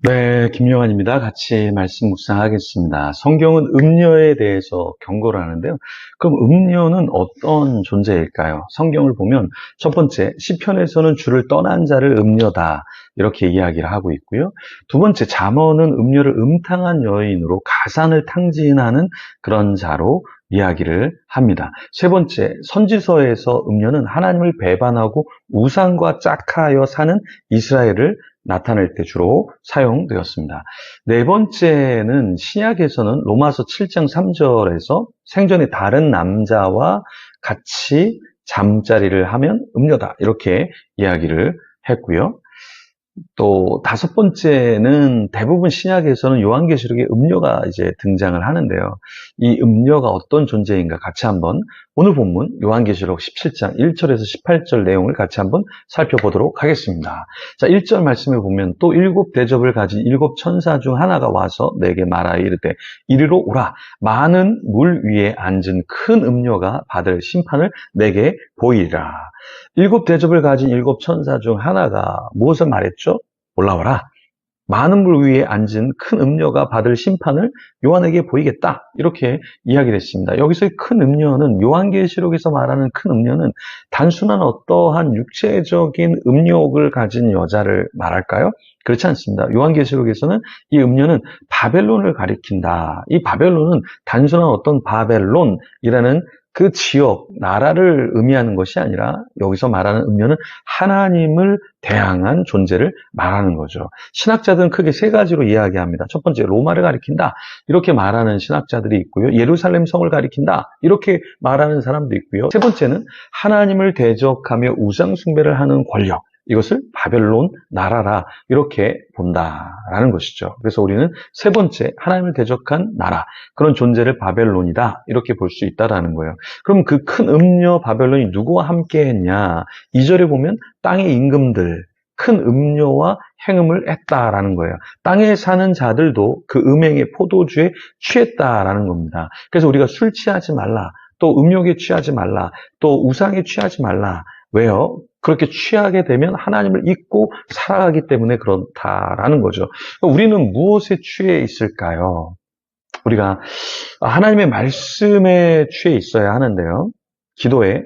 네, 김요한입니다. 같이 말씀 묵상하겠습니다. 성경은 음녀에 대해서 경고를 하는데요. 그럼 음녀는 어떤 존재일까요? 성경을 보면 첫 번째, 시편에서는 주를 떠난 자를 음녀다 이렇게 이야기를 하고 있고요. 두 번째, 잠언은 음녀를 음탕한 여인으로 가산을 탕진하는 그런 자로 이야기를 합니다. 세 번째, 선지서에서 음녀는 하나님을 배반하고 우상과 짝하여 사는 이스라엘을 나타낼 때 주로 사용되었습니다. 네 번째는 신약에서는 로마서 7장 3절에서 생전에 다른 남자와 같이 잠자리를 하면 음녀다 이렇게 이야기를 했고요. 또 다섯 번째는 대부분 신약에서는 요한계시록에 음녀가 이제 등장을 하는데요. 이 음녀가 어떤 존재인가 같이 한번 오늘 본문 요한계시록 17장 1절에서 18절 내용을 같이 한번 살펴보도록 하겠습니다. 자, 1절 말씀에 보면 또 일곱 대접을 가진 일곱 천사 중 하나가 와서 내게 말하여 이르되 이리로 오라. 많은 물 위에 앉은 큰 음녀가 받을 심판을 내게 보이리라. 일곱 대접을 가진 일곱 천사 중 하나가 무엇을 말했죠? 올라와라. 많은 물 위에 앉은 큰 음녀가 받을 심판을 요한에게 보이겠다. 이렇게 이야기를 했습니다. 여기서의 큰 음녀는 요한계시록에서 말하는 큰 음녀는 단순한 어떠한 육체적인 음욕을 가진 여자를 말할까요? 그렇지 않습니다. 요한계시록에서는 이 음녀는 바벨론을 가리킨다. 이 바벨론은 단순한 어떤 바벨론이라는 그 지역, 나라를 의미하는 것이 아니라 여기서 말하는 음녀는 하나님을 대항한 존재를 말하는 거죠. 신학자들은 크게 세 가지로 이야기합니다. 첫 번째, 로마를 가리킨다. 이렇게 말하는 신학자들이 있고요. 예루살렘 성을 가리킨다. 이렇게 말하는 사람도 있고요. 세 번째는 하나님을 대적하며 우상 숭배를 하는 권력. 이것을 바벨론 나라라 이렇게 본다라는 것이죠. 그래서 우리는 세 번째 하나님을 대적한 나라 그런 존재를 바벨론이다 이렇게 볼 수 있다라는 거예요. 그럼 그 큰 음녀 바벨론이 누구와 함께했냐? 2절에 보면 땅의 임금들 큰 음료와 행음을 했다라는 거예요. 땅에 사는 자들도 그 음행의 포도주에 취했다라는 겁니다. 그래서 우리가 술 취하지 말라, 또 음욕에 취하지 말라, 또 우상에 취하지 말라. 왜요? 그렇게 취하게 되면 하나님을 잊고 살아가기 때문에 그렇다라는 거죠. 우리는 무엇에 취해 있을까요? 우리가 하나님의 말씀에 취해 있어야 하는데요. 기도에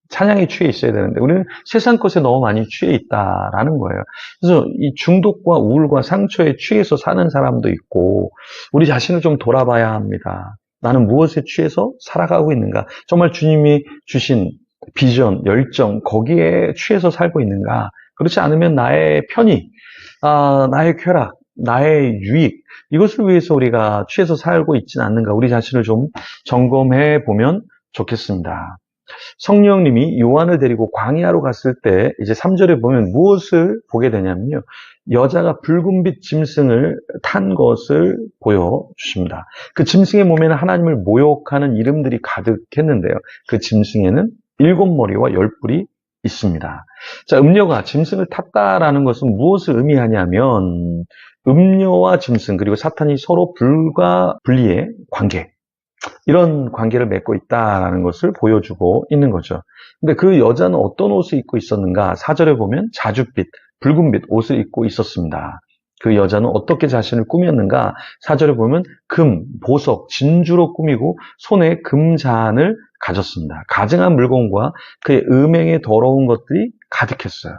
찬양에 취해 있어야 되는데 우리는 세상 것에 너무 많이 취해 있다라는 거예요. 그래서 이 중독과 우울과 상처에 취해서 사는 사람도 있고 우리 자신을 좀 돌아봐야 합니다. 나는 무엇에 취해서 살아가고 있는가? 정말 주님이 주신 비전, 열정 거기에 취해서 살고 있는가? 그렇지 않으면 나의 편의, 나의 쾌락, 나의 유익 이것을 위해서 우리가 취해서 살고 있지는 않는가? 우리 자신을 좀 점검해 보면 좋겠습니다. 성령님이 요한을 데리고 광야로 갔을 때 이제 3절에 보면 무엇을 보게 되냐면요. 여자가 붉은빛 짐승을 탄 것을 보여주십니다. 그 짐승의 몸에는 하나님을 모욕하는 이름들이 가득했는데요. 그 짐승에는 7머리와 10뿔이 있습니다. 자, 음녀가 짐승을 탔다라는 것은 무엇을 의미하냐면 음녀와 짐승 그리고 사탄이 서로 불과 분리의 관계 이런 관계를 맺고 있다는 것을 보여주고 있는 거죠. 근데 그 여자는 어떤 옷을 입고 있었는가? 4절에 보면 자줏빛, 붉은빛 옷을 입고 있었습니다. 그 여자는 어떻게 자신을 꾸몄는가? 4절에 보면 금, 보석, 진주로 꾸미고 손에 금잔을 가졌습니다. 가증한 물건과 그의 음행에 더러운 것들이 가득했어요.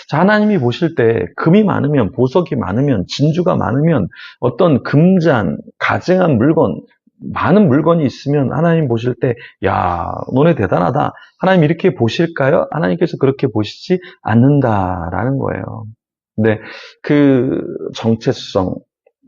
자, 하나님이 보실 때 금이 많으면, 보석이 많으면, 진주가 많으면 어떤 금잔, 가증한 물건, 많은 물건이 있으면 하나님 보실 때, 야, 너네 대단하다. 하나님 이렇게 보실까요? 하나님께서 그렇게 보시지 않는다라는 거예요. 근데 그 정체성,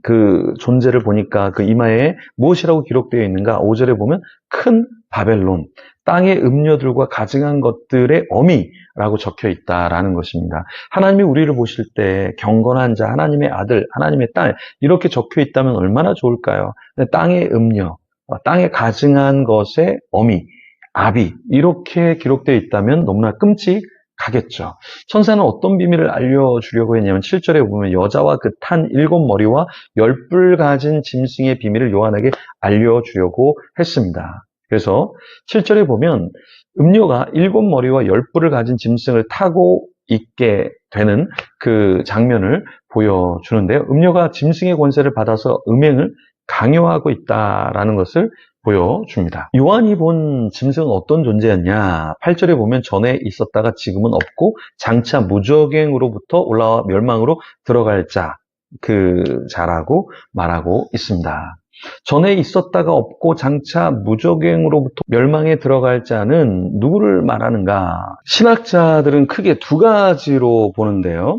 그 존재를 보니까 그 이마에 무엇이라고 기록되어 있는가? 5절에 보면 큰 바벨론, 땅의 음료들과 가증한 것들의 어미라고 적혀 있다라는 것입니다. 하나님이 우리를 보실 때 경건한 자, 하나님의 아들, 하나님의 딸 이렇게 적혀 있다면 얼마나 좋을까요? 땅의 음료, 땅에 가증한 것의 어미, 아비 이렇게 기록되어 있다면 너무나 끔찍하겠죠. 천사는 어떤 비밀을 알려주려고 했냐면 7절에 보면 여자와 그 탄 7머리와 10뿔 가진 짐승의 비밀을 요한에게 알려주려고 했습니다. 그래서 7절에 보면 음녀가 7머리와 10뿔을 가진 짐승을 타고 있게 되는 그 장면을 보여주는데요. 음녀가 짐승의 권세를 받아서 음행을 강요하고 있다라는 것을 보여줍니다. 요한이 본 짐승은 어떤 존재였냐? 8절에 보면 전에 있었다가 지금은 없고 장차 무적행으로부터 올라와 멸망으로 들어갈 자, 그 자라고 말하고 있습니다. 전에 있었다가 없고 장차 무적행으로부터 멸망에 들어갈 자는 누구를 말하는가? 신학자들은 크게 두 가지로 보는데요.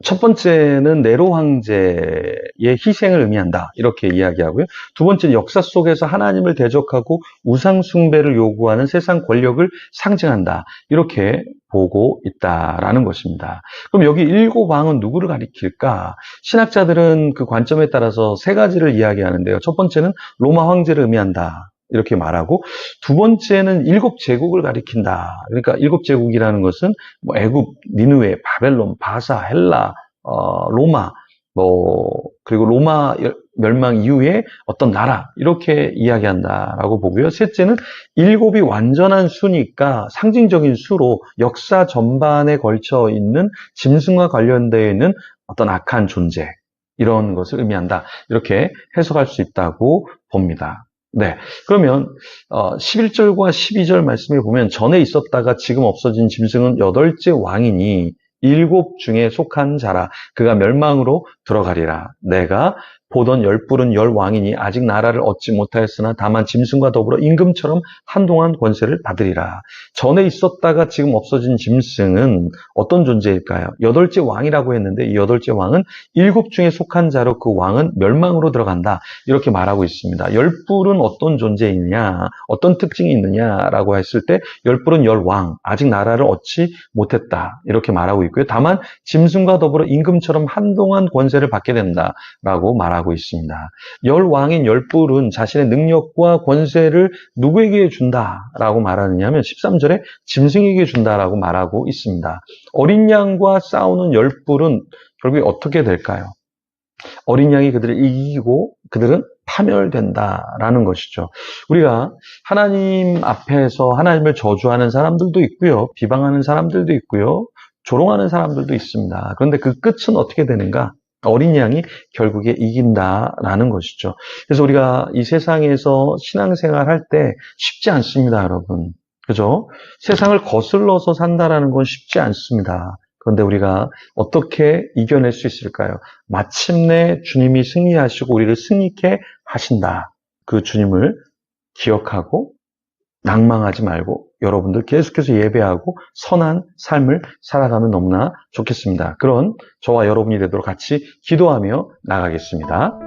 첫 번째는 네로 황제의 희생을 의미한다. 이렇게 이야기하고요. 두 번째는 역사 속에서 하나님을 대적하고 우상 숭배를 요구하는 세상 권력을 상징한다. 이렇게 보고 있다라는 것입니다. 그럼 여기 일곱 왕은 누구를 가리킬까? 신학자들은 그 관점에 따라서 세 가지를 이야기하는데요. 첫 번째는 로마 황제를 의미한다. 이렇게 말하고, 두 번째는 일곱 제국을 가리킨다. 그러니까 일곱 제국이라는 것은 뭐 애굽, 니느웨, 바벨론, 바사, 헬라, 로마, 그리고 로마 멸망 이후에 어떤 나라, 이렇게 이야기한다라고 보고요. 셋째는 일곱이 완전한 수니까 상징적인 수로 역사 전반에 걸쳐 있는 짐승과 관련되어 있는 어떤 악한 존재, 이런 것을 의미한다. 이렇게 해석할 수 있다고 봅니다. 네. 그러면 11절과 12절 말씀을 보면 전에 있었다가 지금 없어진 짐승은 8째 왕이니 일곱 중에 속한 자라. 그가 멸망으로 들어가리라. 내가 보던 열뿔은 열 왕이니 아직 나라를 얻지 못하였으나 다만 짐승과 더불어 임금처럼 한동안 권세를 받으리라. 전에 있었다가 지금 없어진 짐승은 어떤 존재일까요? 8째 왕이라고 했는데 이 8째 왕은 일곱 중에 속한 자로 그 왕은 멸망으로 들어간다. 이렇게 말하고 있습니다. 열뿔은 어떤 존재이냐, 어떤 특징이 있느냐라고 했을 때 열뿔은 열 왕, 아직 나라를 얻지 못했다. 이렇게 말하고 있고요. 다만 짐승과 더불어 임금처럼 한동안 권세를 받게 된다라고 말하고 있습니다. 열 왕인 열뿔은 자신의 능력과 권세를 누구에게 준다라고 말하느냐 하면 13절에 짐승에게 준다라고 말하고 있습니다. 어린 양과 싸우는 열뿔은 결국에 어떻게 될까요? 어린 양이 그들을 이기고 그들은 파멸된다라는 것이죠. 우리가 하나님 앞에서 하나님을 저주하는 사람들도 있고요. 비방하는 사람들도 있고요. 조롱하는 사람들도 있습니다. 그런데 그 끝은 어떻게 되는가? 어린 양이 결국에 이긴다라는 것이죠. 그래서 우리가 이 세상에서 신앙생활 할 때 쉽지 않습니다, 여러분. 그죠? 세상을 거슬러서 산다라는 건 쉽지 않습니다. 그런데 우리가 어떻게 이겨낼 수 있을까요? 마침내 주님이 승리하시고 우리를 승리케 하신다. 그 주님을 기억하고 낭망하지 말고 여러분들 계속해서 예배하고 선한 삶을 살아가면 너무나 좋겠습니다. 그런 저와 여러분이 되도록 같이 기도하며 나가겠습니다.